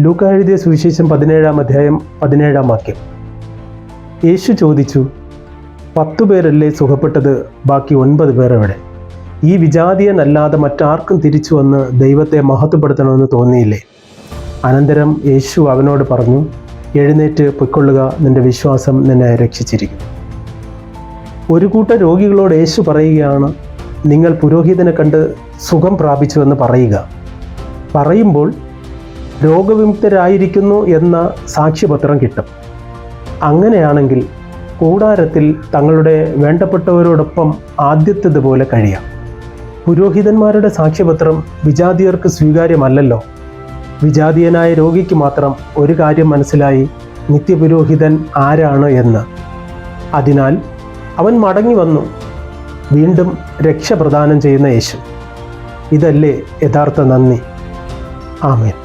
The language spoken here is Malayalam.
ലൂക്കാ എഴുതിയ സുവിശേഷം 17-ാം അധ്യായം 17-ാം വാക്യം. യേശു ചോദിച്ചു, 10 പേരല്ലേ സുഖപ്പെട്ടത്, ബാക്കി 9 പേർ എവിടെ? ഈ വിജാതീയനല്ലാതെ മറ്റാർക്കും തിരിച്ചു വന്ന് ദൈവത്തെ മഹത്വപ്പെടുത്തണമെന്ന് തോന്നിയില്ലേ? അനന്തരം യേശു അവനോട് പറഞ്ഞു, എഴുന്നേറ്റ് പൊയ്ക്കൊള്ളുക, നിന്റെ വിശ്വാസം നിന്നെ രക്ഷിച്ചിരിക്കുന്നു. ഒരു കൂട്ടം രോഗികളോട് യേശു പറയുകയാണ്, നിങ്ങൾ പുരോഹിതനെ കണ്ട് സുഖം പ്രാപിച്ചുവെന്ന് പറയുക. പറയുമ്പോൾ രോഗവിമുക്തരായിരിക്കുന്നു എന്ന സാക്ഷ്യപത്രം കിട്ടും. അങ്ങനെയാണെങ്കിൽ കൂടാരത്തിൽ തങ്ങളുടെ വേണ്ടപ്പെട്ടവരോടൊപ്പം ആദ്യത്തേതുപോലെ കഴിയാം. പുരോഹിതന്മാരുടെ സാക്ഷ്യപത്രം വിജാതീയർക്ക് സ്വീകാര്യമല്ലല്ലോ. വിജാതീയനായ രോഗിക്ക് മാത്രം ഒരു കാര്യം മനസ്സിലായി, നിത്യപുരോഹിതൻ ആരാണ് എന്ന്. അതിനാൽ അവൻ മടങ്ങി വന്നു, വീണ്ടും രക്ഷ പ്രദാനം ചെയ്യുന്ന യേശു. ഇതല്ലേ യഥാർത്ഥ നന്ദി. ആമേൻ.